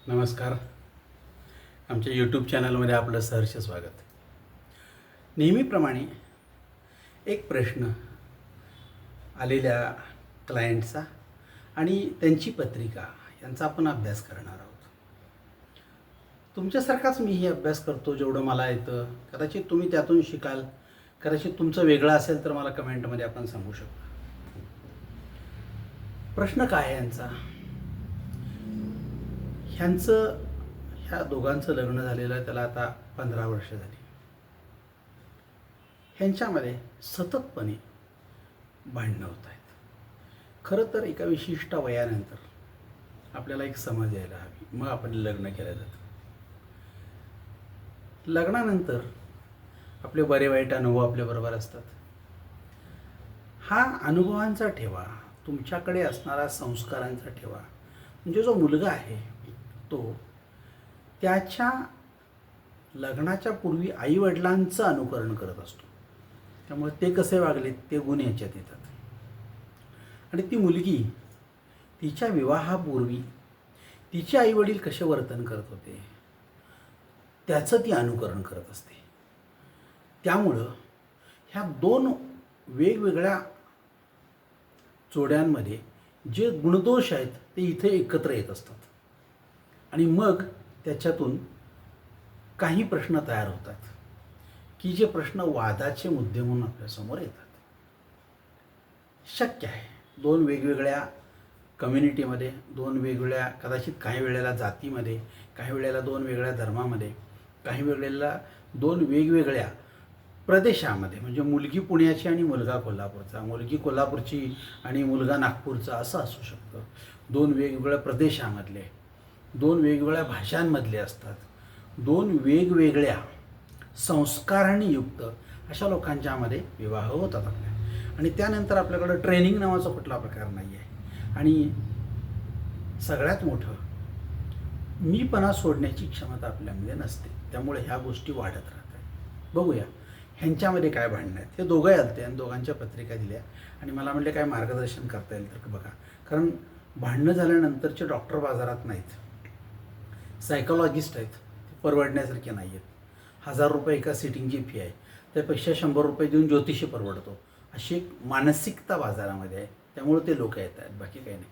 नमस्कार. आमच्या यूट्यूब चॅनलमध्ये आपलं सहर्ष स्वागत. नेहमीप्रमाणे एक प्रश्न आलेल्या क्लायंटचा आणि त्यांची पत्रिका यांचा आपण अभ्यास करणार आहोत. तुमच्यासारखाच मीही अभ्यास करतो जेवढं मला येतं. कदाचित तुम्ही त्यातून शिकाल, कदाचित तुमचं वेगळं असेल तर मला कमेंटमध्ये आपण सांगू शकता. प्रश्न काय आहे यांचा? ह्या दोघांचं लग्न झालेलं आहे, त्याला आता 15 वर्ष झाली. ह्यांच्यामध्ये सततपणे भांडणं होत आहेत. खरं तर एका विशिष्ट वयानंतर आपल्याला एक समज यायला हवी, मग आपण लग्न केलं जातं. लग्नानंतर आपले बरे वाईट अनुभव आपल्याबरोबर असतात. हा अनुभवांचा ठेवा, तुमच्याकडे असणारा संस्कारांचा ठेवा, म्हणजे जो मुलगा आहे तो त्याच्या लग्नाच्या पूर्वी आईवडिलांचं अनुकरण करत असतो. त्यामुळे ते कसे वागलेत ते गुण याच्यात येतात. आणि ती मुलगी तिच्या विवाहापूर्वी तिचे आईवडील कसे वर्तन करत होते त्याचं ती अनुकरण करत असते. त्यामुळं ह्या दोन वेगवेगळ्या जोड्यांमध्ये जे गुणदोष आहेत ते इथे एकत्र येत असतात आणि मग त्याच्यातून काही प्रश्न तयार होतात की जे प्रश्न वादाचे मुद्दे म्हणून आपल्यासमोर येतात. शक्य आहे दोन वेगवेगळ्या कम्युनिटीमध्ये, दोन वेगवेगळ्या कदाचित काही वेळेला जातीमध्ये, काही वेळेला दोन वेगळ्या धर्मामध्ये, काही वेळेला दोन वेगवेगळ्या प्रदेशामध्ये, म्हणजे मुलगी पुण्याची आणि मुलगा कोल्हापूरचा, मुलगी कोल्हापूरची आणि मुलगा नागपूरचा असं असू शकतं. दोन वेगवेगळ्या प्रदेशामधले, दोन वेगवेगळ्या भाषांमधले असतात, दोन वेगवेगळ्या संस्कारांनी युक्त अशा लोकांच्यामध्ये विवाह होतात आपल्या. आणि त्यानंतर आपल्याकडं ट्रेनिंग नावाचा कुठला प्रकार नाही आहे. आणि सगळ्यात मोठं मीपणा सोडण्याची क्षमता आपल्यामध्ये नसते. त्यामुळे ह्या गोष्टी वाढत राहतात. बघूया ह्यांच्यामध्ये काय भांडणं आहेत. हे दोघंही आलते आणि दोघांच्या पत्रिका दिल्या आणि मला म्हणले काय मार्गदर्शन करता येईल तर बघा. कारण भांडणं झाल्यानंतरचे डॉक्टर बाजारात नाहीत, सायकोलॉजिस्ट आहेत, ते परवडण्यासारखे नाही आहेत. 1000 रुपये एका सिटिंगची फी आहे, त्यापेक्षा 100 रुपये देऊन ज्योतिषी परवडतो, अशी एक मानसिकता बाजारामध्ये आहे. त्यामुळे ते लोक येत आहेत, बाकी काही नाही.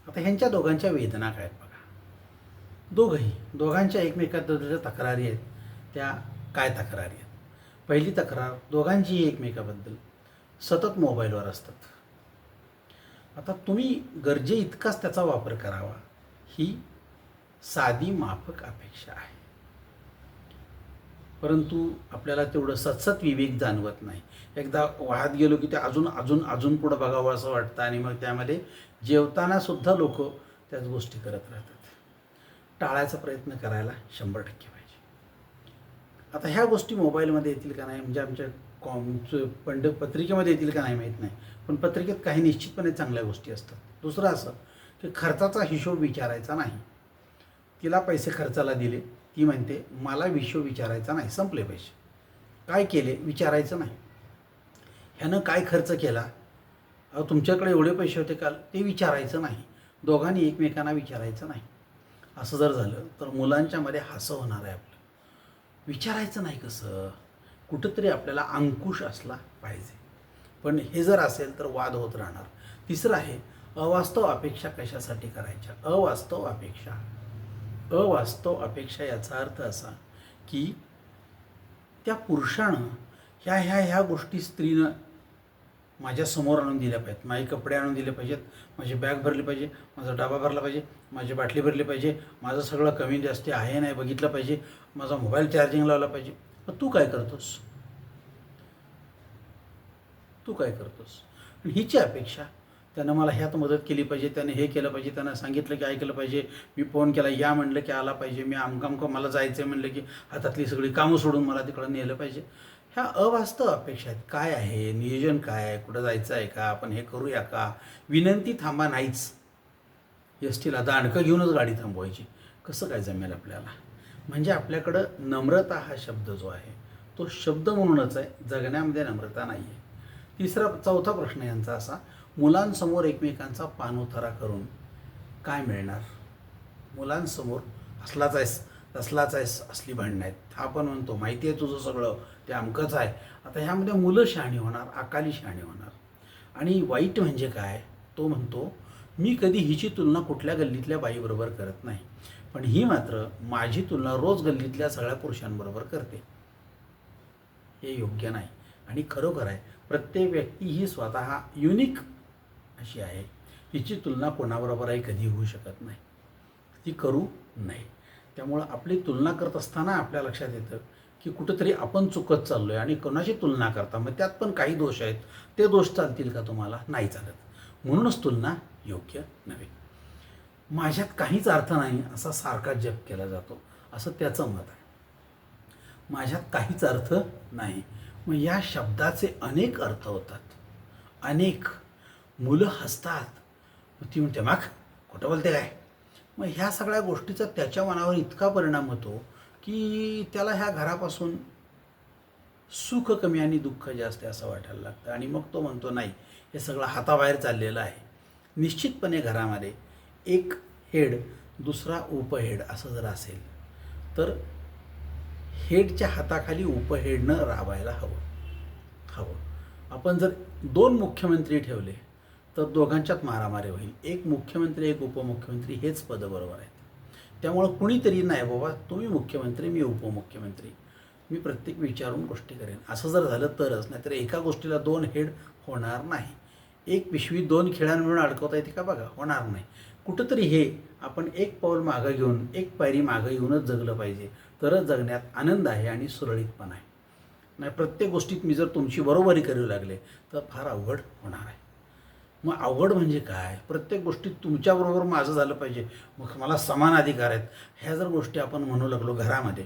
आता ह्यांच्या दोघांच्या वेदना काय आहेत बघा. दोघांच्या एकमेकाबद्दलच्या तक्रारी आहेत. त्या काय तक्रारी आहेत? पहिली तक्रार, दोघांचीही एकमेकाबद्दल सतत मोबाईलवर असतात. आता तुम्ही गरजे इतकाच त्याचा वापर करावा ही साधी माफक अपेक्षा आहे. परंतु आपल्याला तेवढं सतसत विवेक जाणवत नाही. एकदा वाहत गेलो की ते अजून अजून अजून पुढं बघावं असं वाटतं आणि मग त्यामध्ये जेवताना सुद्धा लोक त्याच गोष्टी करत राहतात. टाळायचा प्रयत्न करायला 100% पाहिजे. आता ह्या गोष्टी मोबाईलमध्ये येतील का नाही, म्हणजे आमच्या पत्रिकेमध्ये येतील का नाही माहीत नाही, पण पत्रिकेत काही निश्चितपणे चांगल्या गोष्टी असतात. दुसरं असं की खर्चाचा हिशोब विचारायचा नाही. तिला पैसे खर्चाला दिले, ती म्हणते मला हिशोब विचारायचा नाही, संपले पैसे. काय केले विचारायचं नाही. ह्यानं काय खर्च केला, तुमच्याकडे एवढे पैसे होते का ते विचारायचं नाही. दोघांनी एकमेकांना विचारायचं नाही. असं जर झालं तर मुलांच्यामध्ये हसं होणार आहे. आपलं विचारायचं नाही कसं, कुठंतरी आपल्याला अंकुश असला पाहिजे. पण हे जर असेल तर वाद होत राहणार. तिसरं आहे अवास्तव अपेक्षा कशासाठी करायच्या. अवास्तव अपेक्षा याचा अर्थ असा की त्या पुरुषानं ह्या गोष्टी स्त्रीनं माझ्या समोर आणून दिल्या पाहिजेत. माझे कपडे आणून दिले पाहिजेत, माझी बॅग भरली पाहिजे, माझा डबा भरला पाहिजे, माझी बाटली भरली पाहिजे, माझं सगळं कमी जास्ती आहे नाही बघितलं पाहिजे, माझा मोबाईल चार्जिंग लावला पाहिजे. मग तू काय करतोस? आणि हिची अपेक्षा त्यानं मला ह्यात मदत केली पाहिजे, त्याने हे केलं पाहिजे, त्यानं सांगितलं की ऐकलं पाहिजे, मी फोन केला या म्हणलं की आला पाहिजे, मी आमकामकं मला जायचं आहे म्हणलं की हातातली सगळी कामं सोडून मला तिकडं नेलं पाहिजे. ह्या अवास्तव अपेक्षा आहेत. काय आहे नियोजन, काय आहे, कुठं जायचं आहे का, आपण हे करूया का, विनंती थांबा नाहीच. एसटीला दांडकं घेऊनच गाडी थांबवायची, कसं काय जमेल आपल्याला? म्हणजे आपल्याकडं नम्रता हा शब्द जो आहे तो शब्द म्हणूनच आहे, जगण्यामध्ये नम्रता नाही आहे. चौथा प्रश्न यांचा असा, मुलांसमोर एकमेकांचा पाणउतारा करून काय मिळणार? मुलांसमोर असलाच आहेस तसलाच आहेस असली भांडणं आहेत. हा पण म्हणतो माहिती आहे तुझं सगळं, ते अमकंच आहे. आता ह्यामध्ये मुलं शहाणी होणार, अकाली शहाणी होणार. आणि वाईट म्हणजे काय, तो म्हणतो मी कधी हिची तुलना कुठल्या गल्लीतल्या बाईबरोबर करत नाही, पण ही मात्र माझी तुलना रोज गल्लीतल्या सगळ्या पुरुषांबरोबर करते. हे योग्य नाही. आणि खरोखर आहे, प्रत्येक व्यक्ती ही स्वतः युनिक अशी आहे. हिची तुलना कोणाबरोबरही कधी होऊ शकत नाही, ती करू नये. त्यामुळं आपली तुलना करत असताना आपल्या लक्षात येतं की कुठंतरी आपण चुकत चाललो आहे. आणि कोणाची तुलना करता, मग त्यात पण काही दोष आहेत, ते दोष चालतील का तुम्हाला? नाही चालत. म्हणूनच तुलना योग्य नव्हे. माझ्यात काहीच अर्थ नाही असा सारखा जप केला जातो, असं त्याचं मत आहे. माझ्यात काहीच अर्थ नाही, मग या शब्दाचे अनेक अर्थ होतात, अनेक. मुलं हसतात, मग ती म्हणते मग खोटं बोलते काय. मग ह्या सगळ्या गोष्टीचा त्याच्या मनावर इतका परिणाम होतो की त्याला ह्या घरापासून सुख कमी आणि दुःख जास्त असं वाटायला लागतं. आणि मग तो म्हणतो नाही, हे सगळं हाताबाहेर चाललेलं आहे. निश्चितपणे घरामध्ये एक हेड दुसरा उपहेड असं जर असेल तर हेडच्या हाताखाली उपहेडनं राबायला हवं. आपण जर 2 मुख्यमंत्री ठेवले तर दोघांच्यात मारामारी होईल. एक मुख्यमंत्री एक उपमुख्यमंत्री हेच पदं बरोबर आहेत. त्यामुळं कुणीतरी नाही बाबा तुम्ही मुख्यमंत्री मी उपमुख्यमंत्री, मी प्रत्येक विचारून गोष्टी करेन असं जर झालं तरच. नाहीतर एका गोष्टीला 2 हेड होणार नाही. एक पिशवी 2 खिळ्यां मिळून अडकवता येते का बघा, होणार नाही. कुठंतरी हे आपण एक पाऊल मागं घेऊन एक पायरी मागं येऊनच जगलं पाहिजे, तरच जगण्यात आनंद आहे आणि सुरळीतपणा आहे. नाही प्रत्येक गोष्टीत मी जर तुमची बरोबरी करू लागले तर फार अवघड होणार आहे. मग अवघड म्हणजे काय, प्रत्येक गोष्टीत तुमच्याबरोबर माझं झालं पाहिजे, मग मला समान अधिकार आहेत, ह्या जर गोष्टी आपण म्हणू लागलो घरामध्ये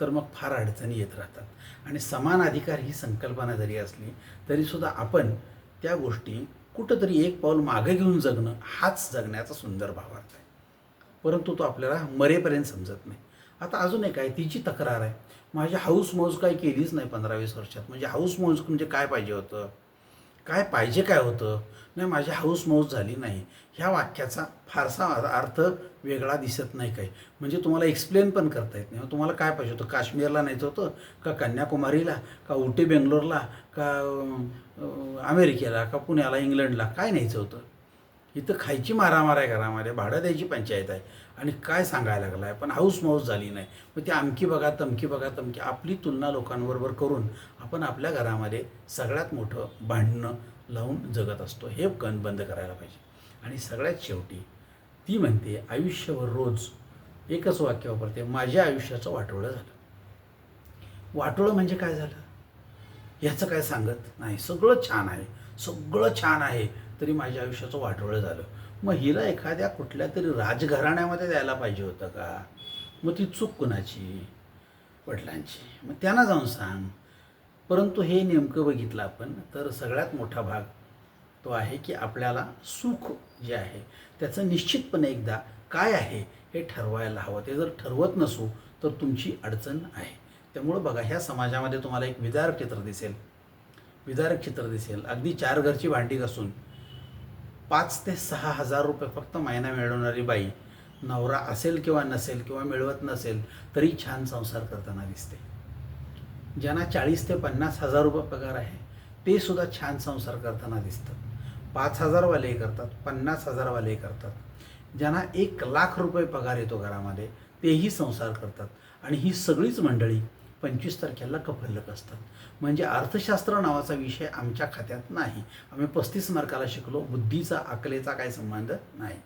तर मग फार अडचणी येत राहतात. आणि समान अधिकार ही संकल्पना जरी असली तरीसुद्धा आपण त्या गोष्टी कुठंतरी एक पाऊल मागं घेऊन जगणं हाच जगण्याचा सुंदर भावार्थ आहे. परंतु तो आपल्याला मरेपर्यंत समजत नाही. आता अजून एक आहे, तिची तक्रार आहे, माझी हाऊस मौज काही केलीच नाही 15-20 वर्षात. म्हणजे हाऊस मौज म्हणजे काय पाहिजे होतं, काय होतं, नाही माझी हाऊस मौज झाली नाही. ह्या वाक्याचा फारसा अर्थ वेगळा दिसत नाही काही. म्हणजे तुम्हाला एक्सप्लेन पण करता येत नाही. तुम्हाला काय पाहिजे होतं, काश्मीरला न्यायचं होतं का कन्याकुमारीला का उटी बेंगलोरला का अमेरिकेला का पुण्याला इंग्लंडला, काय न्यायचं होतं? इथं खायची मारामार आहे घरामध्ये, भाडं द्यायची पंचायत आहे आणि काय सांगायला लागला आहे, पण हाऊस मौज झाली नाही. मग ती अमकी बघा तमकी आपली तुलना लोकांबरोबर करून आपण आपल्या घरामध्ये सगळ्यात मोठं भांडणं लावून जगत असतो. हे बंद करायला पाहिजे. आणि सगळ्यात शेवटी ती म्हणते आयुष्यभर रोज एकच वाक्य वापरते, माझ्या आयुष्याचं वाटोळं झालं. वाटोळं म्हणजे काय झालं ह्याचं काय सांगत नाही. सगळं छान आहे तरी माझ्या आयुष्याचं वाटोळं झालं. मग हिला एखाद्या कुठल्या तरी राजघराण्यामध्ये द्यायला पाहिजे होतं का? मग ती चूक कुणाची? वडिलांची. मग त्यांना जाऊन सांग. परंतु हे नेमकं बघितलं आपण तर सगळ्यात मोठा भाग तो आहे की आपल्याला सुख जे आहे त्याचं निश्चितपणे एकदा काय आहे हे ठरवायला हवं. ते जर ठरवत नसू तर तुमची अडचण आहे. त्यामुळं बघा ह्या समाजामध्ये तुम्हाला एक विदारक चित्र दिसेल. अगदी 4 घरची भांडी घासून 5 ते 6 हजार रुपये फक्त महिना मिळवणारी बाई, नवरा असेल किंवा नसेल किंवा मिळवत नसेल तरी छान संसार करताना दिसते. ज्यांना 40 ते 50 हजार रुपये पगार आहे ते सुद्धा छान संसार करताना दिसतात. 5,000 वालेही करतात, 50,000 वालेही करतात. ज्यांना 1,00,000 रुपये पगार येतो घरामध्ये तेही संसार करतात. आणि ही सगळीच मंडळी 25 तारखेला कफल्लक असतात. म्हणजे अर्थशास्त्र नावाचा विषय आमच्या खात्यात नाही. आम्ही 35 मार्काला शिकलो, बुद्धीचा अकलेचा काही संबंध नाही.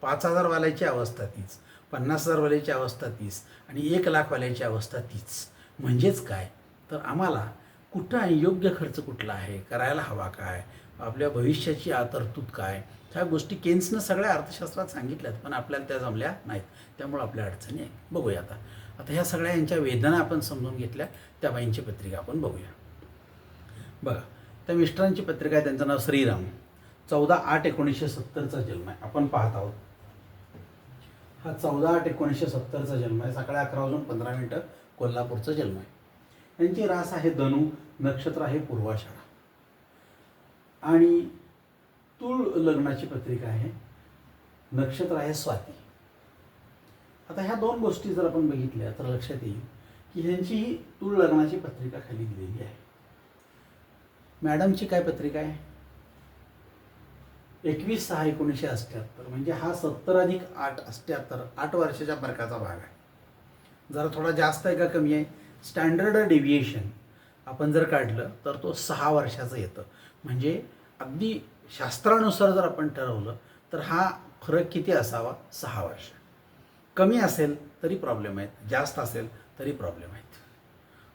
5,000 वाल्याची अवस्था तीच, 50,000 वाल्याची अवस्था तीच आणि 1,00,000 वाल्याची अवस्था तीच. म्हणजेच काय तर आम्हाला कुठं आहे, योग्य खर्च कुठला आहे, करायला हवा काय, आपल्या भविष्याची तरतूद काय, ह्या गोष्टी केन्सनं सगळ्या अर्थशास्त्रात सांगितल्यात, पण आपल्याला त्या जमल्या नाहीत. त्यामुळे आपल्या अडचणी आहेत. बघूया आता ह्या सगळ्या यांच्या वेदना आपण समजून घेतल्या. त्या बाईंची पत्रिका आपण बघूया. बघा, त्या मिस्टरांची पत्रिका आहे, त्यांचं नाव श्रीराम. 14/8/1970चा जन्म आहे. आपण पाहत आहोत हा 14/8/1970चा जन्म आहे. सकाळी 11:15 कोल्हापूरचा जन्म आहे. यांची रास आहे धनु, नक्षत्र आहे पूर्वाषाढा आणि तूळ लग्नाची पत्रिका आहे, नक्षत्र आहे स्वाती. आता ह्या दोन गोष्टी जर आपण बघितल्या तर लक्षात येईल की ह्यांची ही तुळ लग्नाची पत्रिका खाली दिलेली आहे. मॅडमची काय पत्रिका आहे? 21/6/1978, म्हणजे हा 70+8 8 वर्षाच्या फरकाचा भाग आहे. जरा थोडा जास्त आहे का कमी आहे? स्टँडर्ड डेव्हिएशन आपण जर काढलं तर तो 6 वर्षाचं येतं. म्हणजे अगदी शास्त्रानुसार जर आपण ठरवलं तर हा फरक किती असावा? 6 वर्ष. कमी असेल तरी प्रॉब्लेम आहेत, जास्त असेल तरी प्रॉब्लेम आहेत.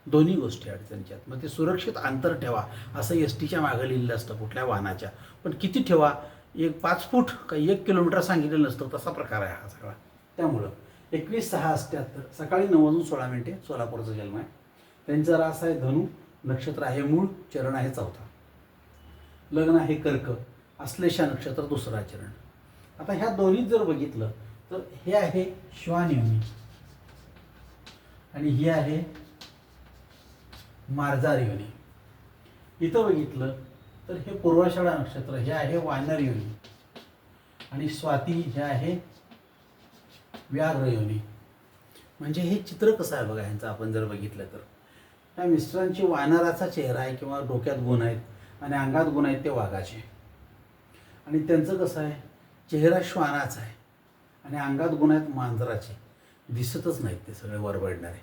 दोन्ही गोष्टी अडचणीच्या आहेत. मग ते सुरक्षित अंतर ठेवा असं एस टीच्या मागं लिहिलेलं असतं कुठल्या वाहनाच्या, पण किती ठेवा? 5 फूट का 1 किलोमीटर सांगितलेलं नसतं, तसा प्रकार आहे हा सगळा. त्यामुळं 21/6/78 सकाळी 9:16 सोलापूरचा जन्म आहे. त्यांचा रास आहे धनु, नक्षत्र आहे मूळ, चरण आहे चौथा, लग्न आहे कर्क, आश्लेषा नक्षत्र दुसरा चरण. आता ह्या दोन्हीत जर बघितलं तर हे आहे श्वान योनी आणि ही आहे मार्जार योनी. इथं बघितलं तर हे पूर्वाषाढा नक्षत्र, हे आहे वानर योनी आणि स्वाती हे आहे व्याघ्र योनी. म्हणजे हे चित्र कसं आहे बघा यांचं आपण जर बघितलं तर त्या मिस्टरांची वानराचा चेहरा आहे किंवा डोक्यात गुण आहेत आणि अंगात गुण आहेत ते वाघाचे, आणि त्यांचं कसं आहे? चेहरा श्वानाचा आहे आणि अंगात गुण आहेत मांजराचे, दिसतच नाहीत ते सगळे वरबडणारे.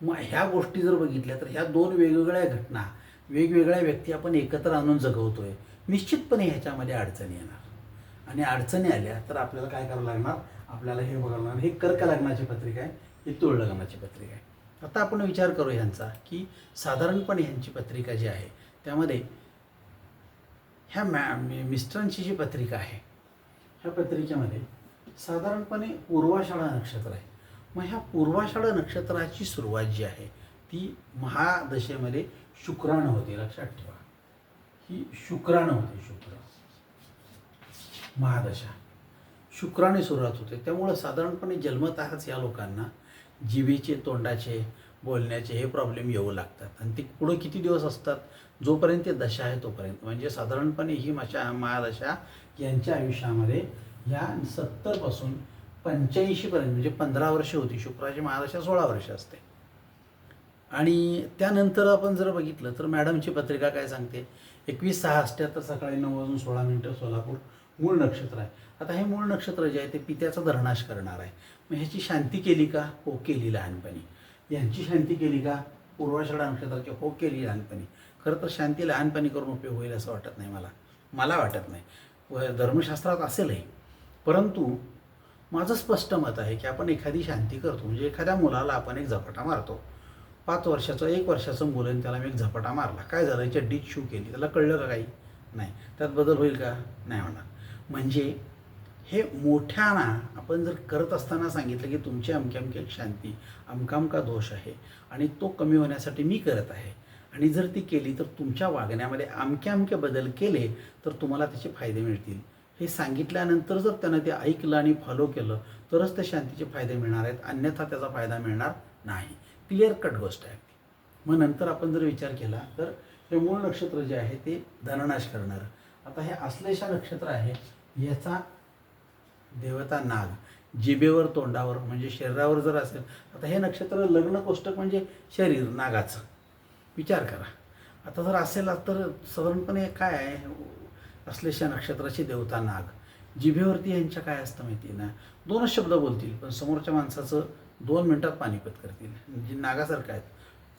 मग ह्या गोष्टी जर बघितल्या तर ह्या दोन वेगवेगळ्या घटना, वेगवेगळ्या व्यक्ती आपण एकत्र आणून जगवतोय, निश्चितपणे ह्याच्यामध्ये अडचणी येणार. आणि अडचणी आल्या तर आपल्याला काय करावं लागणार? आपल्याला हे बघावं लागणार. हे कर्क लग्नाची पत्रिका आहे, ही तुळ लग्नाची पत्रिका आहे. आता आपण विचार करू ह्यांचा की साधारणपणे ह्यांची पत्रिका जी आहे त्यामध्ये ह्या मिस्टरांची जी पत्रिका आहे ह्या पत्रिकेमध्ये साधारणपणे पूर्वाषाढा नक्षत्र आहे. मग ह्या पूर्वाषाढा नक्षत्राची सुरुवात जी आहे ती महादशेमध्ये शुक्रानं होते. लक्षात ठेवा, ही शुक्रानं होते. शुक्र महादशा शुक्राने सुरुवात होते. त्यामुळं साधारणपणे जन्मतःच या लोकांना जिभेचे, तोंडाचे, बोलण्याचे हे प्रॉब्लेम येऊ लागतात आणि ते पुढं किती दिवस असतात? जोपर्यंत ते दशा आहे तोपर्यंत. म्हणजे साधारणपणे ही महादशा यांच्या आयुष्यामध्ये ह्या 70 पासून 85 म्हणजे 15 वर्ष होती. शुक्राची महादशा 16 वर्ष असते. आणि त्यानंतर आपण जर बघितलं तर मॅडमची पत्रिका काय सांगते? 21/6/78 सकाळी 9:16 सोलापूर, मूळ नक्षत्र आहे. आता हे मूळ नक्षत्र जे आहे ते पित्याचा धरणाश करणार आहे. मग ह्याची शांती केली का? हो केली लहानपणी. यांची शांती केली का? पूर्वाषाढा नक्षत्राची हो केली लहानपणी. खरं तर शांती लहानपणी करून उपयोग होईल असं वाटत नाही मला वाटत नाही. धर्मशास्त्रात असेलही, परंतु माझं स्पष्ट मत आहे की आपण एखादी शांती करतो म्हणजे एखाद्या मुलाला आपण एक झपाटा मारतो. 5 वर्षाचं 1 वर्षाचं मुलं आणि त्याला मी एक झपाटा मारला, काय झालं? चड्डीत शू केली, त्याला कळलं का काही? नाही. त्यात बदल होईल का? नाही होणार. म्हणजे हे मोठ्याना आपण जर करत असताना सांगितलं की तुमची अमक्या एक शांती, अमका दोष आहे आणि तो कमी होण्यासाठी मी करत आहे, आणि जर ती केली तर तुमच्या वागण्यामध्ये अमके बदल केले तर तुम्हाला त्याचे फायदे मिळतील, हे सांगितल्यानंतर जर त्यानं ते ऐकलं आणि फॉलो केलं तरच त्या शांतीचे फायदे मिळणार आहेत, अन्यथा त्याचा फायदा मिळणार नाही. क्लिअर कट गोष्ट आहे. मग नंतर आपण जर विचार केला तर हे मूळ नक्षत्र जे आहे ते धननाश करणारं. आता हे आश्लेषा नक्षत्र आहे, याचा देवता नाग, जिभेवर, तोंडावर म्हणजे शरीरावर जर असेल, आता हे नक्षत्र लग्न कोष्टक म्हणजे शरीर नागाचं, विचार करा. आता जर असेल तर साधारणपणे काय आहे? आश्लेषा नक्षत्राची देवता नाग, जिभेवरती यांच्या काय असतं माहिती आहे ना? 2च शब्द बोलतील पण समोरच्या माणसाचं 2 मिनिटात पानिपत करतील. म्हणजे नागासारखं आहेत,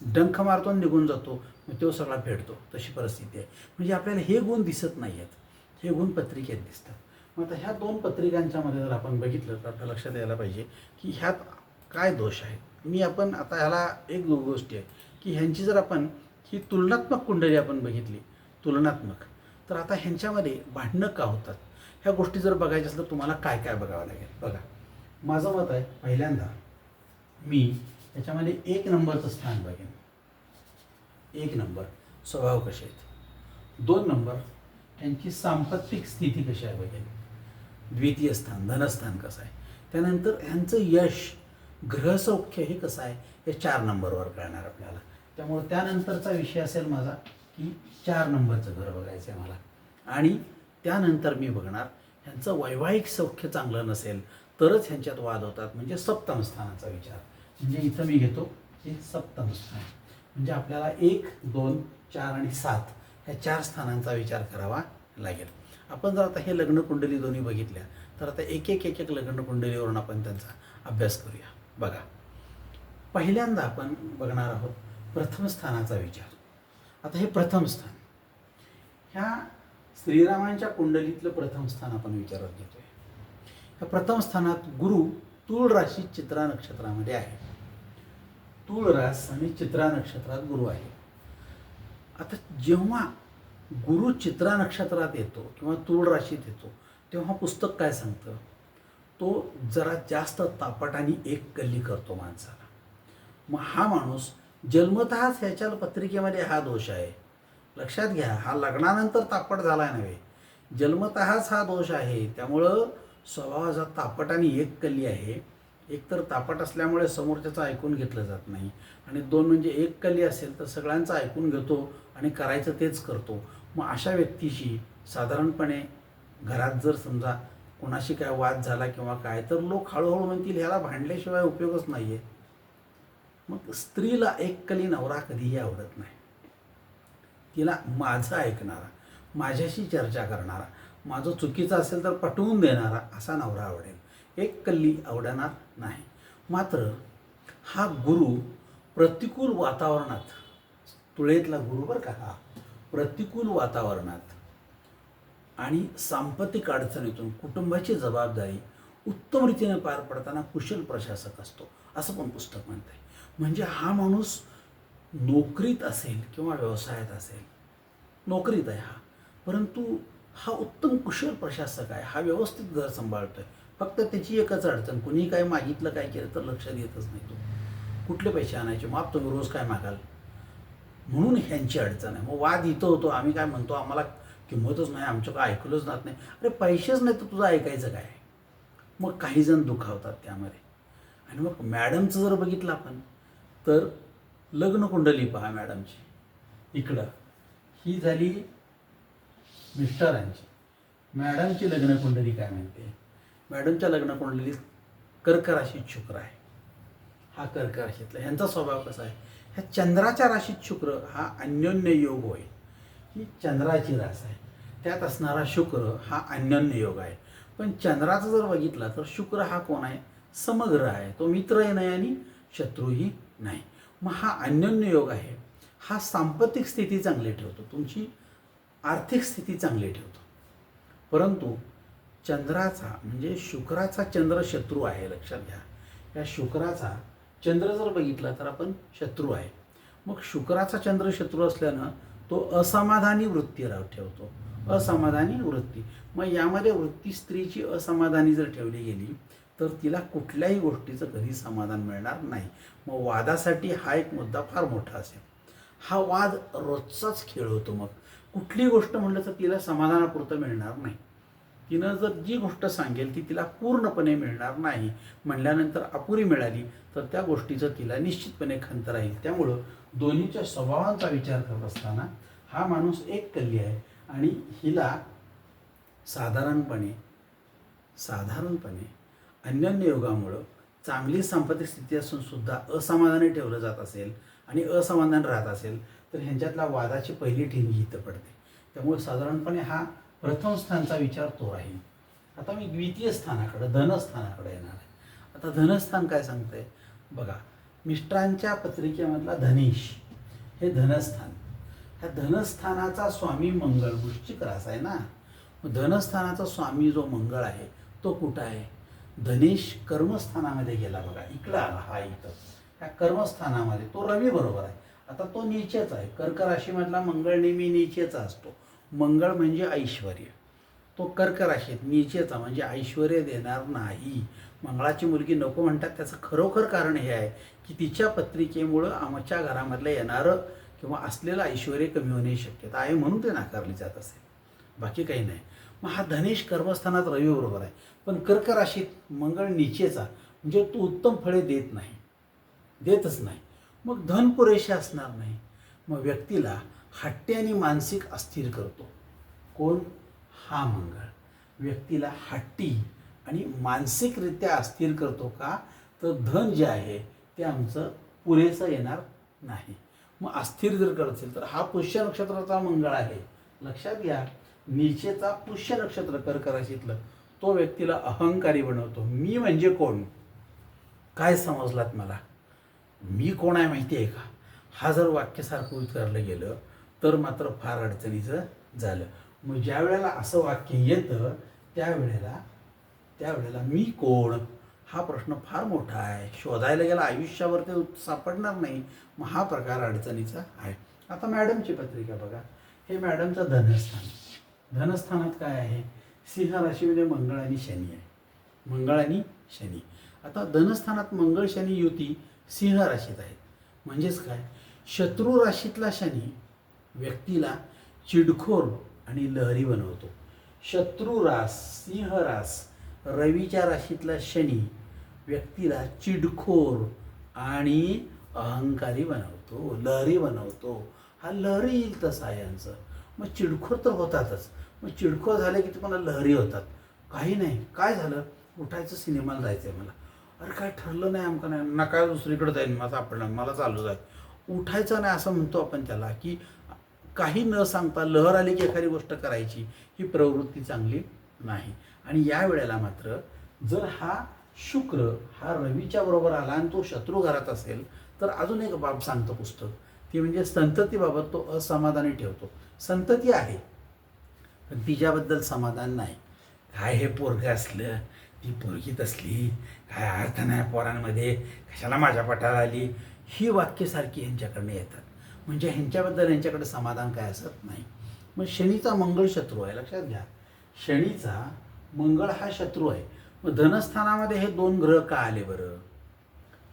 डंख मारतो आणि निघून जातो, मग तो सगळा फेडतो, तशी परिस्थिती आहे. म्हणजे आपल्याला हे गुण दिसत नाही आहेत, हे गुण पत्रिकेत दिसतात. मग आता ह्या 2 पत्रिकांच्या मध्ये जर आपण बघितलं तर आपल्या लक्षात यायला पाहिजे की ह्यात काय दोष आहेत. आपण आता ह्याला एक गोष्टी आहे की ह्यांची जर आपण ही तुलनात्मक कुंडली आपण बघितली, तुलनात्मक, तर आता ह्यांच्यामध्ये भांडणं का होतात ह्या गोष्टी जर बघायच्या असलं तर तुम्हाला काय काय बघावं लागेल. बघा, माझं मत आहे पहिल्यांदा मी याच्यामध्ये 1 नंबरचं स्थान बघेन. 1 नंबर स्वभाव कसे आहेत. 2 नंबर यांची सांपत्तिक स्थिती कशी आहे बघेन. द्वितीय स्थान धनस्थान कसं आहे. त्यानंतर ह्यांचं यश, ग्रहसौख्य हे कसं आहे हे 4 नंबरवर कळणार आपल्याला. त्यामुळे त्यानंतरचा विषय असेल माझा की 4 नंबरचं घर बघायचं आहे मला. आणि त्यानंतर मी बघणार ह्यांचं वैवाहिक सौख्य चांगलं नसेल तरच ह्यांच्यात वाद होतात. म्हणजे सप्तम स्थानाचा विचार, म्हणजे इथं मी घेतो हे सप्तम स्थान, म्हणजे आपल्याला 1, 2, 4 आणि 7 ह्या 4 स्थानांचा विचार करावा लागेल. आपण जर आता हे लग्न कुंडली दोन्ही बघितल्या तर आता एक एक लग्न कुंडलीवरून आपण त्यांचा अभ्यास करूया. बघा, पहिल्यांदा आपण बघणार आहोत प्रथम स्थानाचा विचार. आता हे प्रथम स्थान, ह्या श्रीरामांच्या कुंडलीतलं प्रथम स्थान आपण विचारात घेतोय. ह्या प्रथम स्थानात गुरु तूळ राशीत चित्रा नक्षत्रामध्ये आहे. तूळ रास आणि चित्रा नक्षत्रात गुरु आहे. आता जेव्हा गुरु चित्रा नक्षत्रात येतो किंवा तूळ राशीत येतो तेव्हा पुस्तक काय सांगतं, तो जरा जास्त तापट आणि एक कल्ली करतो माणसाला. मग हा माणूस जन्मतःच ह्याच्या पत्रिकेमध्ये हा दोष आहे. लक्षात घ्या, हा लग्नानंतर तापट झाला नव्हे, जन्मतःच हा दोष आहे. त्यामुळं स्वभावाचा तापट आणि एक कल्ली आहे. एक तर तापट असल्यामुळे समोरच्याचं ऐकून घेतलं जात नाही, आणि 2 म्हणजे एक कल्ली असेल तर सगळ्यांचं ऐकून घेतो आणि करायचं तेच करतो. मग अशा व्यक्तीशी साधारणपणे घरात जर समजा कोणाशी काय वाद झाला किंवा काय, तर लोक हळूहळू म्हणतील ह्याला भांडल्याशिवाय उपयोगच नाही आहे. मग स्त्रीला एक कली नवरा कधीही आवडत नाही. तिला माझं ऐकणारा, माझ्याशी चर्चा करणारा, माझं चुकीचं असेल तर पटवून देणारा असा नवरा आवडेल. एक कल्ली आवडणार नाही. मात्र हा गुरु प्रतिकूल वातावरणात, तुळेतला गुरु बरं का, हा प्रतिकूल वातावरणात आणि सांपत्तिक अडचणीतून कुटुंबाची जबाबदारी उत्तम रीतीने पार पडताना कुशल प्रशासक असतो, असं पण पुस्तक म्हणत आहे. म्हणजे हा माणूस नोकरीत असेल किंवा व्यवसायात असेल, नोकरीत आहे हा, परंतु हा उत्तम कुशल प्रशासक आहे. हा व्यवस्थित घर सांभाळतोय. फक्त त्याची एकच अडचण, कुणी काय मागितलं काय केलं तर लक्ष देतच नाही. तो कुठले पैसे आणायचे, माप तुम्ही रोज काय मागाल, म्हणून ह्यांची अडचण आहे. मग वाद इथं होतो, आम्ही काय म्हणतो आम्हाला किंमतच नाही, आमचं काय ऐकलंच जात नाही. अरे पैसेच नाही तर तुझं ऐकायचं काय. मग काही जण दुखावतात त्यामध्ये. आणि मग मॅडमचं जर बघितलं आपण तर लग्न कुंडली पहा मॅडमची. इकडं ही झाली मिस्टरांची. मॅडमची लग्न कुंडली काय म्हणते, मॅडमच्या लग्न कुंडलीत कर्क राशीत शुक्र आहे. हा कर्क राशीतला ह्यांचा स्वभाव कसा आहे, ह्या चंद्राच्या राशीत शुक्र हा अन्योन्य योग होय. ही चंद्राची रास आहे, त्यात असणारा शुक्र हा अन्योन्य योग आहे. पण चंद्राचं जर बघितलं तर शुक्र हा कोण आहे, समग्र आहे. तो मित्रही नाही आणि शत्रूही नाही. मग हा अन्योन्य योग आहे. हा सांपत्तिक स्थिती चांगली ठेवतो, तुमची आर्थिक स्थिती चांगली ठेवतो. परंतु चंद्राचा म्हणजे शुक्राचा चंद्र शत्रू आहे, लक्षात घ्या. या शुक्राचा चंद्र जर बघितला तर आपण शत्रू आहे. मग शुक्राचा चंद्र शत्रू असल्यानं तो असमाधानी वृत्ती ठेवतो, असमाधानी वृत्ती. मग यामध्ये वृत्ती स्त्रीची असमाधानी जर ठेवली गेली तर तिला कुठल्याही गोष्टीचं कधी समाधान मिळणार नाही. मग वादासाठी हा एक मुद्दा फार मोठा असेल. हा वाद रोजचाच खेळ होतो. मग कुठली गोष्ट म्हणलं तर तिला समाधानापुरतं मिळणार नाही. तिनं जर जी गोष्ट सांगेल ती तिला पूर्णपणे मिळणार नाही. म्हणल्यानंतर अपुरी मिळाली तर त्या गोष्टीचं तिला निश्चितपणे खंत राहील. त्यामुळं दोन्हीच्या स्वभावांचा विचार करत असताना हा माणूस एक कल्ली आहे आणि हिला साधारणपणे अन्योन्य योगामुळं चांगली सांपत्तिक स्थिती असून सुद्धा असमाधानी ठेवलं जात असेल आणि असमाधान राहत असेल तर ह्यांच्यातल्या वादाची पहिली ठिणगी इथं पडते. त्यामुळे साधारणपणे हा प्रथम स्थानचा विचार तो राहील. आता मी द्वितीय स्थानाकडे धनस्थानाकडे येणार आहे. आता धनस्थान काय सांगतंय बघा, मिस्टरांच्या पत्रिकेमधला धनेश हे धनस्थान. ह्या धनस्थानाचा स्वामी मंगळ वृश्चिक रास आहे ना. मग धनस्थानाचा स्वामी जो मंगळ आहे तो कुठं आहे, धनेश कर्मस्थानामध्ये गेला बघा, इकडं आला. हा इथं ह्या कर्मस्थानामध्ये तो रवी बरोबर आहे. आता तो नीचेच आहे. कर्क राशीमधला मंगळ नेहमी नीचेचा असतो. मंगळ म्हणजे ऐश्वर्य. तो कर्क राशीत नीचेचा म्हणजे ऐश्वर्य देणार नाही. मंगळाची मुलगी नको म्हणतात त्याचं खरोखर कारण हे आहे की तिच्या पत्रिकेमुळं आमच्या घरामधलं येणारं किंवा असलेलं ऐश्वर्य कमी होण्याची शक्यता आहे, म्हणून ते नाकारली जात असेल, बाकी काही नाही. मग हा धनेश कर्मस्थानात रवी बरोबर आहे. पण कर्क राशीत मंगळ नीचेचा म्हणजे तो उत्तम फळे देतच नाही. मग धन पुरेसे असणार नाही. मग व्यक्तीला हट्टी आणि मानसिक अस्थिर करतो. कोण, हा मंगळ व्यक्तीला हट्टी आणि मानसिकरित्या अस्थिर करतो का, तर धन जे आहे ते आमचं पुरेसं येणार नाही. मग अस्थिर जर करत असेल तर हा पुष्य नक्षत्राचा मंगळ आहे. लक्षात घ्या, नीचेचा पुष्य नक्षत्र कर्क राशीतलं तो व्यक्तीला अहंकारी बनवतो. मी म्हणजे कोण, काय समजलात मला, मी कोण आहे माहिती आहे का, हा जर वाक्यासारखं उच्चारलं गेलं तर मात्र फार अडचणीचं झालं. मग ज्या वेळेला असं वाक्य येतं त्यावेळेला मी कोण हा प्रश्न फार मोठा आहे. शोधायला गेला आयुष्यावर ते सापडणार नाही. मग हा प्रकार अडचणीचा आहे. आता मॅडमची पत्रिका बघा. हे मॅडमचं धनस्थान. धनस्थानात काय आहे, सिंह राशीमध्ये मंगळ आणि शनी आहे. मंगळ आणि शनी. आता धनस्थानात मंगळ शनी युती सिंह राशीत आहेत. म्हणजेच काय, शत्रू राशीतला शनी व्यक्तीला चिडखोर आणि लहरी बनवतो. शत्रू रास सिंह रास रवीच्या राशीतला शनी व्यक्तीला चिडखोर आणि अहंकारी बनवतो, लहरी बनवतो. हा लहरी येईल तसा यांचं. मग चिडखोर तर होतातच. मग चिडखोर झाले की तुम्हाला लहरी होतात. काही नाही, काय झालं, उठायचं, सिनेमाला जायचं आहे मला, अरे काय ठरलं नाही, आमका नाही, नका दुसरीकडे जाईन, माझा आपण मला चालू जाय, उठायचं नाही असं म्हणतो आपण त्याला. की काही न सांगता लहर आली की एखादी गोष्ट करायची, ही प्रवृत्ती चांगली नाही. आणि या वेळेला मात्र जर हा शुक्र हा रवीच्या बरोबर आला आणि तो शत्रू घरात असेल तर अजून एक बाब सांगतं पुस्तक, ती म्हणजे संततीबाबत तो असमाधानी ठेवतो. संतती आहे पण तिच्याबद्दल समाधान नाही. काय हे पोरगं असलं, ती पोरगी तसली, काय अर्थ नाही पोरांमध्ये, कशाला माझ्या पटाला आली, ही वाक्यसारखी ह्यांच्याकडनं येतात. म्हणजे ह्यांच्याबद्दल ह्यांच्याकडे समाधान काय असत नाही. मग शनीचा मंगळ शत्रू आहे. लक्षात घ्या, शनीचा मंगळ हा शत्रू आहे. मग धनस्थानामध्ये हे दोन ग्रह का आले बरं.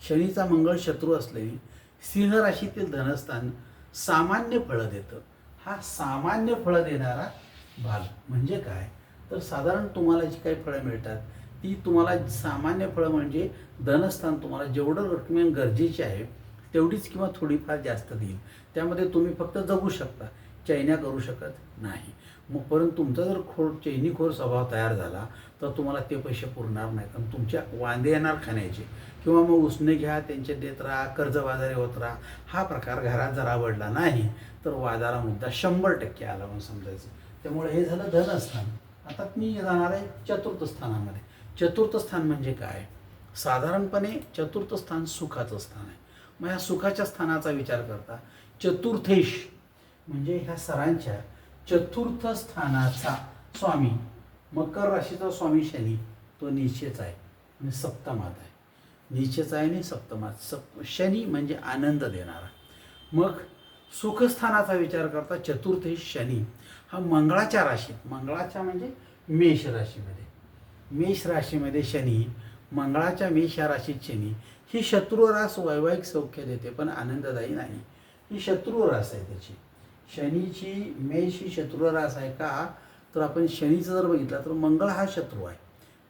शनीचा मंगळ शत्रू असल्याने सिंह राशीतील धनस्थान सामान्य फळं देतं. हा सामान्य फळं देणारा भाग म्हणजे काय, तर साधारण तुम्हाला जी काही फळं मिळतात ती तुम्हाला सामान्य फळं म्हणजे धनस्थान तुम्हाला जेवढं रक्कम गरजेची आहे तेवढीच किंवा थोडीफार जास्त देईल. त्यामध्ये तुम्ही फक्त जगू शकता, चैन्या करू शकत नाही. मग परंतु तुमचा जर चैनीखोर स्वभाव तयार झाला तर तुम्हाला ते पैसे पुरणार नाहीत आणि तुमच्या वांदे येणार खाण्याचे. किंवा मग उसने घ्या, त्यांचे देत राहा, कर्जबाजारी होत राहा. हा प्रकार घरात जर आवडला नाही तर वादाला मुद्दा 100% आला म्हणून समजायचं. त्यामुळे हे झालं धनस्थान. आता मी जाणार आहे चतुर्थ स्थानामध्ये. चतुर्थ स्थान म्हणजे काय, साधारणपणे चतुर्थ स्थान सुखाचं स्थान आहे. मग ह्या सुखाच्या स्थानाचा विचार करता चतुर्थेश म्हणजे ह्या सरांच्या चतुर्थ स्थानाचा स्वामी मकर राशीचा स्वामी शनी तो नीचेचा आहे आणि सप्तमात आहे. नीचेचा आहे आणि सप्तमात. शनी म्हणजे आनंद देणारा. मग सुखस्थानाचा विचार करता चतुर्थेश शनी हा मंगळाच्या राशीत, मंगळाच्या म्हणजे मेष राशीमध्ये, मेष राशीमध्ये शनी, मंगळाच्या मेष या राशीत शनी ही शत्रुरास वैवाहिक सौख्य देते पण आनंददायी नाही. ही शत्रुरास आहे त्याची. शनीची मेष ही शत्रुरास आहे का, तर आपण शनीचं जर बघितलं तर मंगळ हा शत्रू आहे.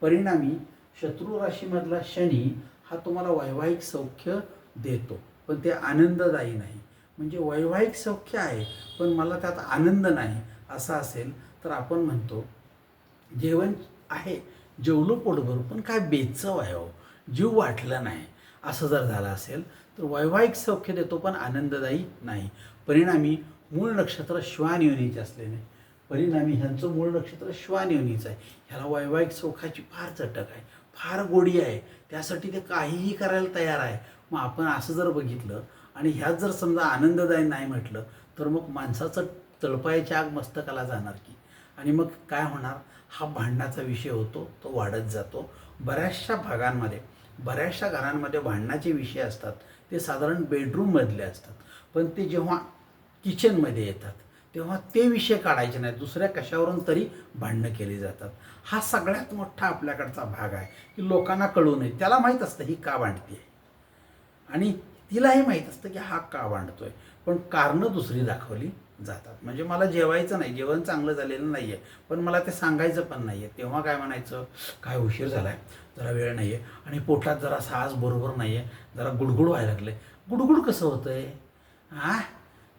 परिणामी शत्रू राशीमधला शनी हा तुम्हाला वैवाहिक सौख्य देतो पण ते आनंददायी नाही. म्हणजे वैवाहिक सौख्य आहे पण मला त्यात आनंद नाही असं असेल तर आपण म्हणतो जेवण आहे, जेवलो पोटभर पण काय बेचव आहे हो, जीव वाटला नाही, असं जर झालं असेल तर वैवाहिक सौख्य देतो पण आनंददायी नाही. परिणामी मूळ नक्षत्र श्वान योनीचे असल्याने, परिणामी ह्यांचं मूळ नक्षत्र श्वान योनीचं आहे. ह्याला वैवाहिक सौख्याची फार चटक आहे, फार गोडी आहे, त्यासाठी ते काहीही करायला तयार आहे. मग आपण असं जर बघितलं आणि ह्यात जर समजा आनंददायी नाही म्हटलं तर मग माणसाचं तळपायाची आग मस्तकाला जाणार की. आणि मग काय होणार, हा भांडणाचा विषय होतो, तो वाढत जातो. बऱ्याचशा भागांमध्ये बऱ्याचशा घरांमध्ये भांडणाचे विषय असतात ते साधारण बेडरूममधले असतात, पण ते जेव्हा किचनमध्ये येतात तेव्हा ते विषय काढायचे नाहीत, दुसऱ्या कशावरून तरी भांडणं केली जातात. हा सगळ्यात मोठा आपल्याकडचा भाग आहे की लोकांना कळू नये. त्याला माहीत असतं ही का भांडते आणि तिलाही माहीत असतं की हा का भांडतोय, पण कारणं दुसरी दाखवली जातात. म्हणजे मला जेवायचं नाही, जेवण चांगलं झालेलं नाही आहे पण मला ते सांगायचं पण नाही आहे, तेव्हा काय म्हणायचं, काय उशीर झाला आहे, जरा वेळ नाही आहे आणि पोटात जरा साज बरोबर नाही आहे, जरा गुडगुड व्हायला लागलं आहे. गुडगुड कसं होतं आहे, हां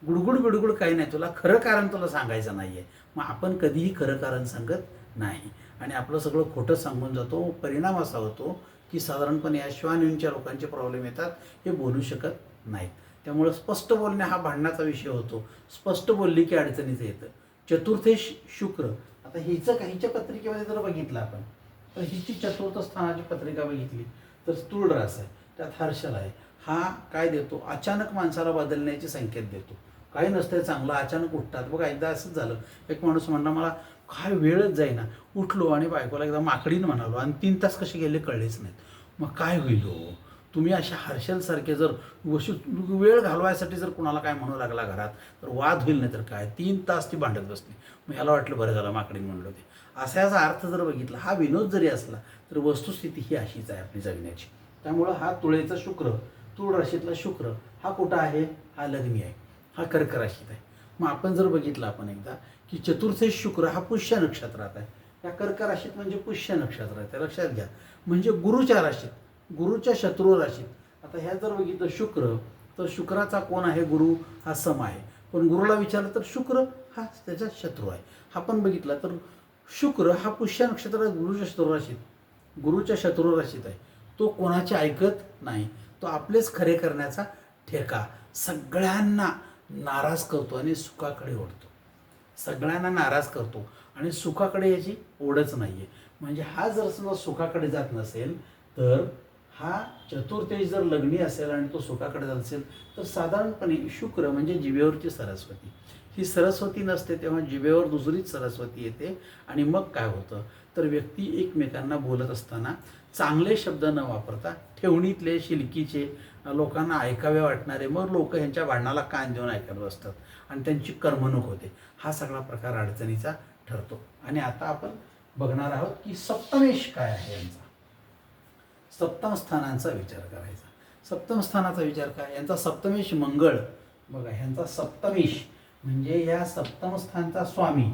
गुडगुड बिडगुड काही नाही, तुला खरं कारण तुला सांगायचं नाही आहे. मग आपण कधीही खरं कारण सांगत नाही आणि आपलं सगळं खोटं सांगून जातो. परिणाम असा होतो की साधारणपणे या श्वानयुनीच्या लोकांचे प्रॉब्लेम येतात, हे बोलू शकत नाहीत. त्यामुळं स्पष्ट बोलणे हा भांडणाचा विषय होतो. स्पष्ट बोलली की अडचणीचं येतं. चतुर्थे शुक्र. आता हिच्या पत्रिकेमध्ये जर बघितलं आपण, तर हिची चतुर्थ स्थानाची पत्रिका बघितली तर स्थूल रास आहे, त्यात हर्षल आहे. हा काय देतो? अचानक माणसाला बदलण्याचे संकेत देतो. काही नसतंय चांगलं, अचानक उठतात. बघा एकदा असंच झालं, एक माणूस म्हणला मला काय वेळच जाईना, उठलो आणि बायकोला एकदा माकडीनं म्हणालो आणि 3 तास कसे गेले कळलेच नाहीत. मग काय होईल हो? तुम्ही अशा हर्षलसारखे जर वेळ घालवायसाठी जर कुणाला काय म्हणू लागला घरात तर वाद होईल. नाही तर काय 3 तास ती भांडत बसली. मग ह्याला वाटलं बरं झालं माकडीनं म्हणलं ते. असा याचा अर्थ जर बघितला, हा विनोद जरी असला तर वस्तुस्थिती ही अशीच आहे आपली जगण्याची. त्यामुळं हा तुळेचा शुक्र, तुळ राशीतला शुक्र हा कुठं आहे? हा लग्नी आहे, हा कर्क राशीत आहे. मग आपण जर बघितलं आपण एकदा की चतुर्थे शुक्र हा पुष्य नक्षत्रात आहे. या कर्क राशीत म्हणजे पुष्य नक्षत्र आहे, त्या लक्षात घ्या. म्हणजे गुरुच्या राशीत, गुरुच्या शत्रू राशीत. आता ह्या जर बघितलं शुक्र, तर शुक्राचा कोण आहे? गुरु हा सम आहे. पण गुरुला विचारलं तर शुक्र हा त्याचा शत्रू आहे. हा पण बघितला तर शुक्र हा पुष्य नक्षत्रात गुरुच्या शत्रू राशीत, गुरुच्या शत्रू राशीत आहे. तो कोणाचे ऐकत नाही, तो आपलेच खरे करण्याचा ठेका, सगळ्यांना नाराज करतो आणि सुखाकडे ओढतो. सगळ्यांना नाराज करतो आणि सुखाकडे याची ओढच नाही आहे. म्हणजे हा जर समजा सुखाकडे जात नसेल, तर हा चतुर्थेश जर लग्नी असेल आणि तो सुखाकडे जात असेल, तर साधारणपणे शुक्र म्हणजे जिभेवरची सरस्वती, ही सरस्वती नसते तेव्हा जिभेवर दुसरीच सरस्वती येते. आणि मग काय होतं? तर व्यक्ती एकमेकांना बोलत असताना चांगले शब्द न वापरता ठेवणीतले, शिलकीचे, लोकांना ऐकावे वाटणारे, मग लोक ह्यांच्या भांडणाला कान देऊन ऐकत बसतात आणि त्यांची करमणूक होते. हा सगळा प्रकार अडचणीचा ठरतो. आणि आता आपण बघणार आहोत की सप्तमेश काय आहे यांचा. सप्तम स्थानांचा विचार करायचा. सप्तम स्थानाचा विचार काय? यांचा सप्तमेश मंगळ. बघा ह्यांचा सप्तमेश म्हणजे या सप्तम स्थानचा स्वामी,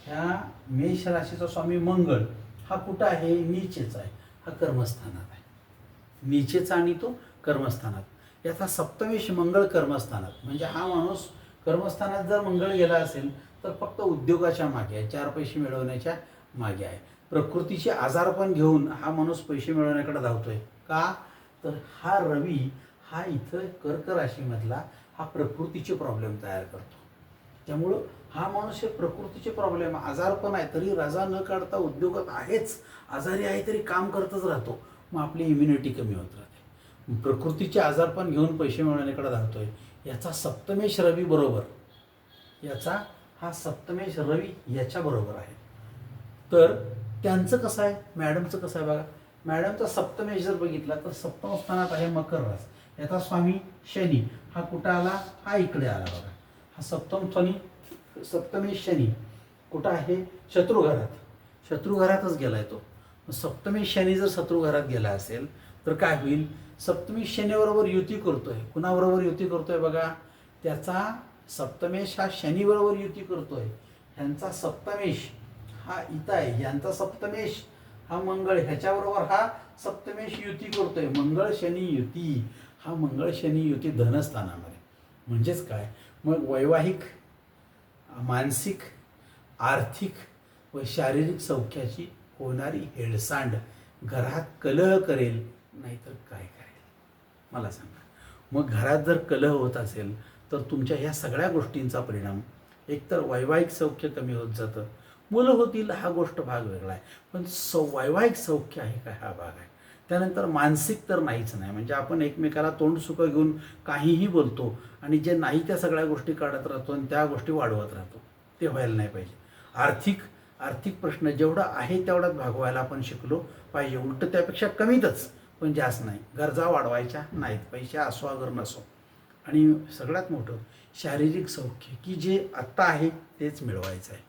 ह्या मेष राशीचा स्वामी मंगळ हा कुठं आहे? नीचेचा आहे, हा कर्मस्थानात आहे. नीचेचा आणि तो कर्मस्थानात. याचा सप्तमेश मंगळ कर्मस्थानात म्हणजे हा माणूस कर्मस्थानात जर मंगळ गेला असेल तर फक्त उद्योगाच्या मागे आहे, 4 पैसे मिळवण्याच्या मागे आहे. प्रकृतीचे आजारपण घेऊन हा माणूस पैसे मिळवण्याकडे धावतोय. का? तर हा रवी हा इथं कर्क राशीमधला हा प्रकृतीचे प्रॉब्लेम तयार करतो. त्यामुळं हा माणूस हे प्रकृतीचे प्रॉब्लेम, आजारपण आहे तरी रजा न काढता उद्योगात आहेच, आजारी आहे तरी काम करतच राहतो. मग आपली इम्युनिटी कमी होत राहते. प्रकृतीचे आजारपण घेऊन पैसे मिळवण्याकडे धावतोय. याचा सप्तमेश रवी बरोबर, याचा हा सप्तमेश रवी याच्या बरोबर आहे. तर त्यांचं कसं आहे? मॅडमचं कसं आहे बघा. मॅडमचा सप्तमेश जर बघितला तर सप्तम स्थानात आहे मकर रास. याचा स्वामी शनी हा कुठं आला? हा इकडे आला बघा. हा सप्तमेश शनी कुठं आहे? शत्रुघरात. शत्रुघरातच गेलाय तो. सप्तमेश शनी जर शत्रुघरात गेला असेल तर काय होईल? सप्तमेश शनीबरोबर युती करतोय. कुणाबरोबर युती करतोय बघा? त्याचा सप्तमेश हा शनीबरोबर युती करतोय. ह्यांचा सप्तमेश हा इथं आहे, यांचा सप्तमेश हा मंगळ, ह्याच्याबरोबर हा सप्तमेश युती करतोय. मंगळ शनी युती, हा मंगळ शनी युती धनस्थानामध्ये. म्हणजेच काय? मग वैवाहिक, मानसिक, आर्थिक व शारीरिक सौख्याची होणारी हेळसांड घरात कलह करेल, नाहीतर काय करेल मला सांगा. मग घरात जर कलह होत असेल तर तुमच्या ह्या सगळ्या गोष्टींचा परिणाम, एकतर वैवाहिक सौख्य कमी होत जातं, मुलं होतील हा गोष्ट भाग वेगळा आहे, पण वैवाहिक सौख्य आहे का हा भाग आहे. त्यानंतर मानसिक तर नाहीच नाही. म्हणजे आपण एकमेकाला तोंड सुकं घेऊन काहीही बोलतो आणि जे नाही त्या सगळ्या गोष्टी काढत राहतो आणि त्या गोष्टी वाढवत राहतो, ते व्हायला नाही पाहिजे. आर्थिक प्रश्न जेवढा आहे तेवढाच भागवायला आपण शिकलो पाहिजे. उलट त्यापेक्षा कमीतच, पण जास्त नाही. गरजा वाढवायच्या नाहीत, पैसे असो अगर नसो. आणि सगळ्यात मोठं शारीरिक सौख्य की जे आत्ता आहे तेच मिळवायचं आहे.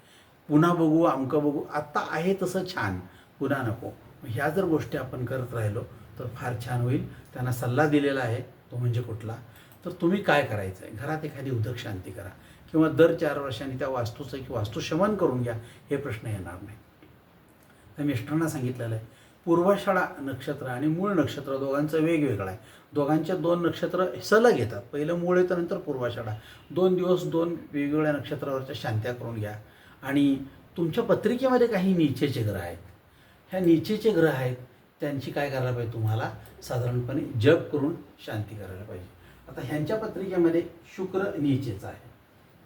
पुन्हा बघू, अमकं बघू, आत्ता आहे तसं छान, पुन्हा नको. ह्या जर गोष्टी आपण करत राहिलो तर फार छान होईल. त्यांना सल्ला दिलेला आहे, तो म्हणजे कुठला? तर तुम्ही काय करायचं आहे? घरात एखादी उदक शांती करा किंवा दर 4 वर्षांनी त्या वास्तूचं की वास्तुशमन करून घ्या, हे प्रश्न येणार नाही. तर मिस्टरांना सांगितलेलं आहे. पूर्वाषाढा नक्षत्र आणि मूळ नक्षत्र दोघांचं वेगवेगळं आहे. दोघांच्या 2 नक्षत्र सलग येतात. पहिलं मूळ येतं, नंतर पूर्वाषाढा. 2 दिवस 2 वेगवेगळ्या नक्षत्रावरच्या शांत्या करून घ्या. आणि तुमच्या पत्रिकेमध्ये काही नीचेचे ग्रह आहेत, ह्या नीचेचे ग्रह आहेत त्यांची काय करायला पाहिजे तुम्हाला साधारणपणे जप करून शांती करायला पाहिजे. आता ह्यांच्या पत्रिकेमध्ये शुक्र नीचेचा आहे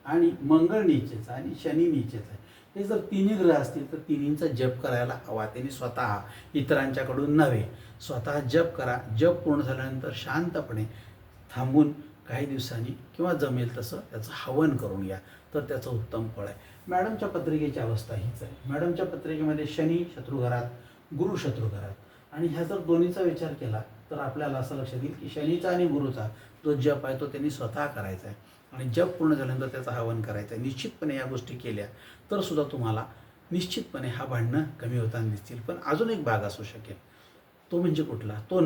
आणि मंगळ नीचेचा आणि शनी नीचेचा आहे. हे जर तिन्ही ग्रह असतील तर तिन्हींचा जप करायला हवा. त्यांनी स्वतः इतरांच्याकडून नव्हे स्वतः जप करा. जप पूर्ण झाल्यानंतर शांतपणे थांबून काही दिवसांनी किंवा जमेल तसं त्याचं हवन करून घ्या तर त्याचं उत्तम फळ आहे. मॅडमच्या पत्रिकेची अवस्था हीच आहे. मॅडमच्या पत्रिकेमध्ये शनी शत्रू घरात, गुरु शत्रू घरात आणि ह्या जर दोन्हीचा विचार केला तर आपल्याला असं लक्षात येईल की शनीचा आणि गुरुचा जो जप आहे तो त्यांनी स्वतः करायचा आहे आणि जप पूर्ण झाल्यानंतर त्याचं हवन करायचं आहे. निश्चितपणे या गोष्टी केल्या तर सुद्धा तुम्हाला निश्चितपणे हा भांडणं कमी होताना दिसतील. पण अजून एक भाग असू शकेल, तो म्हणजे कुठला, तो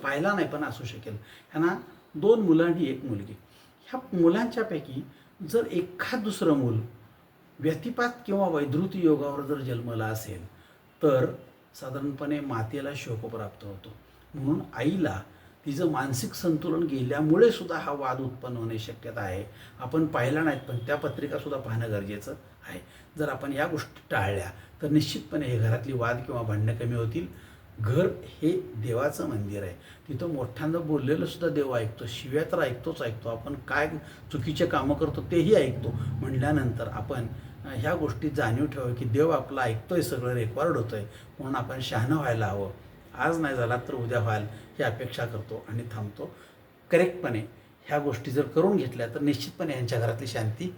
पाहिला नाही पण असू शकेल. ह्यांना 2 मुलं आणि 1 मुलगी. ह्या मुलांच्यापैकी जर एखाद दुसरं मूल व्यतिपात किंवा वैधृती योगावर जर जन्मला असेल तर साधारणपणे मातेला शोक प्राप्त होतो. म्हणून आईला तिचं मानसिक संतुलन गेल्यामुळे सुद्धा हा वाद उत्पन्न होण्याची शक्यता आहे. आपण पाहिला नाहीत पण त्या पत्रिकासुद्धा पाहणं गरजेचं आहे. जर आपण या गोष्टी टाळल्या तर निश्चितपणे हे घरातली वाद किंवा भांडणं कमी होतील. घर हे देवाचं मंदिर आहे. तिथं मोठ्यांदा बोललेलं सुद्धा देव ऐकतो. शिव्या तर ऐकतो. आपण काय चुकीचे कामं करतो तेही ऐकतो. म्हटल्यानंतर आपण ह्या गोष्टी जाणीव ठेवा की देव आपलं ऐकतोय, सगळं रेकॉर्ड होतंय. म्हणून आपण शहाणं व्हायला हवं. आज नाही झाला तर उद्या व्हाल ही अपेक्षा करतो आणि थांबतो. करेक्टपणे ह्या गोष्टी जर करून घेतल्या तर निश्चितपणे यांच्या घरातली शांती